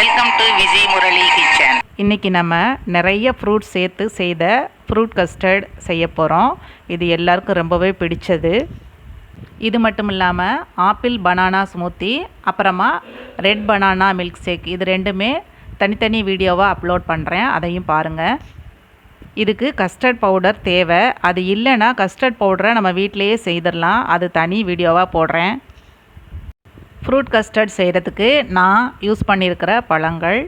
Welcome to Viji Murali kitchen. இன்றைக்கி நம்ம நிறைய ஃப்ரூட்ஸ் சேர்த்து செய்த ஃப்ரூட் கஸ்டர்ட் செய்ய போகிறோம். இது எல்லாருக்கும் ரொம்பவே பிடிச்சது. இது மட்டும் இல்லாமல் ஆப்பிள் பனானா ஸ்மூத்தி, அப்புறமா ரெட் பனானா மில்க் ஷேக், இது ரெண்டுமே தனித்தனி வீடியோவாக அப்லோட் பண்ணுறேன், அதையும் பாருங்கள். இதுக்கு கஸ்டர்ட் பவுடர் தேவை. அது இல்லைன்னா கஸ்டர்ட் பவுடரை நம்ம வீட்டிலையே செய்திடலாம், அது தனி வீடியோவாக போடுறேன். ஃப்ரூட் கஸ்டர்ட் செய்கிறதுக்கு நான் யூஸ் பண்ணியிருக்கிற பழங்கள்,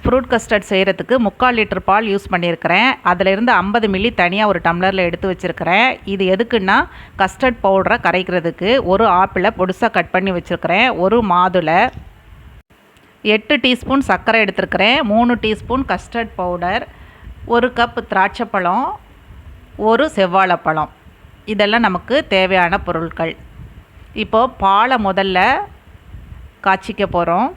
ஃப்ரூட் கஸ்டர்ட் செய்கிறதுக்கு 3/4 லிட்டர் பால் யூஸ் பண்ணியிருக்கிறேன். அதிலிருந்து 50 மில்லி தனியாக ஒரு டம்ளரில் எடுத்து வச்சுருக்கிறேன். இது எதுக்குன்னா கஸ்டர்ட் பவுடரை கரைக்கிறதுக்கு. ஒரு ஆப்பிளை பொடிசாக கட் பண்ணி வச்சுருக்கிறேன். ஒரு மாதுளை, 8 டீஸ்பூன் சர்க்கரை எடுத்துருக்கிறேன், 3 டீஸ்பூன் கஸ்டர்ட் பவுடர், 1 கப் திராட்சைப்பழம், 1 செவ்வாழைப்பழம். இதெல்லாம் நமக்கு தேவையான பொருட்கள். இப்போது பாலை முதல்ல காய்ச்சிக்க போகிறோம்.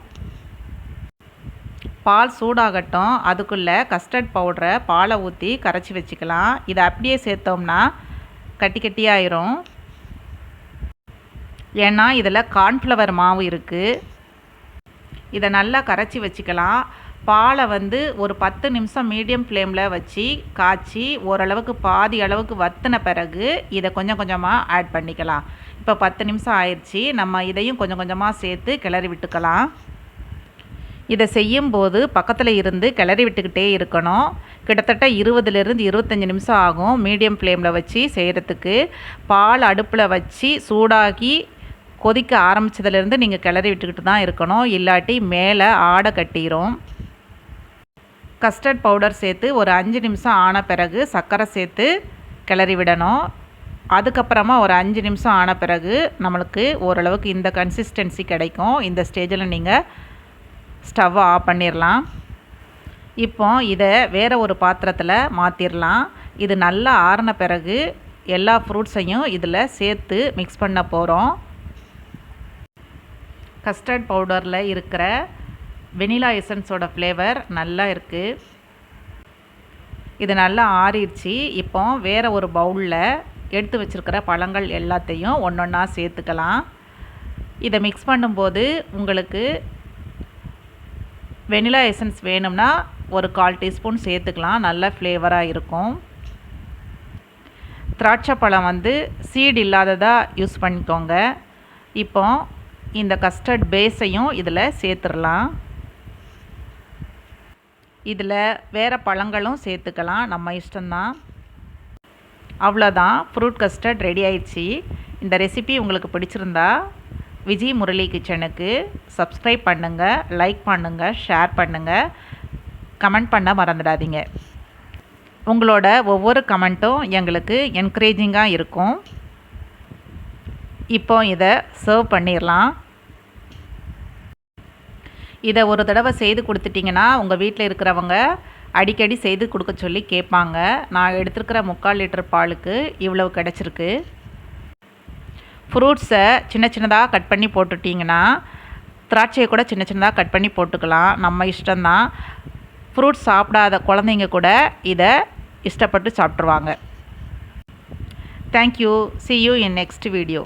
பால் சூடாகட்டும். அதுக்குள்ளே கஸ்டர்ட் பவுடரை பாலை ஊற்றி கரைச்சி வச்சுக்கலாம். இதை அப்படியே சேர்த்தோம்னா கட்டி கட்டியாயிரும். ஏன்னா இதில் கார்ன்ஃப்ளவர் மாவு இருக்குது. இதை நல்லா கரைச்சி வச்சுக்கலாம். பாலை ஒரு 10 நிமிஷம் மீடியம் ஃப்ளேமில் வச்சு காய்ச்சி ஓரளவுக்கு பாதி அளவுக்கு வற்றின பிறகு இதை கொஞ்சம் கொஞ்சமாக ஆட் பண்ணிக்கலாம். இப்போ 10 நிமிஷம் ஆயிடுச்சு. நம்ம இதையும் கொஞ்சம் கொஞ்சமாக சேர்த்து கிளறி விட்டுக்கலாம். இதை செய்யும்போது பக்கத்தில் இருந்து கிளறி விட்டுக்கிட்டே இருக்கணும். கிட்டத்தட்ட 20லேருந்து 25 நிமிஷம் ஆகும் மீடியம் ஃப்ளேமில் வச்சு செய்கிறதுக்கு. பால் அடுப்பில் வச்சு சூடாகி கொதிக்க ஆரம்பித்ததுலேருந்து நீங்கள் கிளறி விட்டுக்கிட்டு தான் இருக்கணும், இல்லாட்டி மேலே ஆடை கட்டிடும். கஸ்டர்ட் பவுடர் சேர்த்து ஒரு 5 நிமிஷம் ஆன பிறகு சர்க்கரை சேர்த்து கிளறி விடணும். அதுக்கப்புறமா ஒரு 5 நிமிஷம் ஆன பிறகு நம்மளுக்கு ஓரளவுக்கு இந்த கன்சிஸ்டன்சி கிடைக்கும். இந்த ஸ்டேஜில் நீங்கள் ஸ்டவ்வை ஆஃப் பண்ணிடலாம். இப்போ இதை வேறு ஒரு பாத்திரத்தில் மாற்றிடலாம். இது நல்லா ஆறின பிறகு எல்லா ஃப்ரூட்ஸையும் இதில் சேர்த்து மிக்ஸ் பண்ண போகிறோம். கஸ்டர்ட் பவுடரில் இருக்கிற வெனிலா எசன்ஸோட ஃப்ளேவர் நல்லா இருக்குது. இது நல்லா ஆறிடுச்சு. இப்போ வேறு ஒரு பவுலில் எடுத்து வச்சுருக்கிற பழங்கள் எல்லாத்தையும் ஒன்றொன்னா சேர்த்துக்கலாம். இதை மிக்ஸ் பண்ணும்போது உங்களுக்கு வெனிலா எசன்ஸ் வேணும்னா ஒரு 1/4 டீஸ்பூன் சேர்த்துக்கலாம், நல்ல ஃப்ளேவராக இருக்கும். திராட்சை பழம் சீடு இல்லாததாக யூஸ் பண்ணிக்கோங்க. இப்போ இந்த கஸ்டர்ட் பேஸையும் இதில் சேர்த்துடலாம். இதில் வேறு பழங்களும் சேர்த்துக்கலாம், நம்ம இஷ்டம்தான். அவ்வளோதான், ஃப்ரூட் கஸ்டர்ட் ரெடி ஆயிடுச்சு. இந்த ரெசிபி உங்களுக்கு பிடிச்சிருந்தா விஜி முரளி கிச்சனுக்கு சப்ஸ்கிரைப் பண்ணுங்கள், லைக் பண்ணுங்கள், ஷேர் பண்ணுங்கள், கமெண்ட் பண்ண மறந்துடாதீங்க. உங்களோட ஒவ்வொரு கமெண்ட்டும் எங்களுக்கு என்கரேஜிங்காக இருக்கும். இப்போ இதை சர்வ் பண்ணிடலாம். இதை ஒரு தடவை செய்து கொடுத்துட்டிங்கன்னா உங்கள் வீட்டில் இருக்கிறவங்க அடிக்கடி செய்து கொடுக்க சொல்லி கேட்பாங்க. நான் எடுத்துருக்கிற 3/4 லிட்டர் பாலுக்கு இவ்வளவு கிடச்சிருக்கு. ஃப்ரூட்ஸை சின்ன சின்னதாக கட் பண்ணி போட்டுட்டிங்கன்னா திராட்சையை கூட சின்ன சின்னதாக கட் பண்ணி போட்டுக்கலாம், நம்ம இஷ்டம்தான். ஃப்ரூட்ஸ் சாப்பிடாத குழந்தைங்க கூட இதை இஷ்டப்பட்டு சாப்பிட்ருவாங்க. Thank you. See you in next video.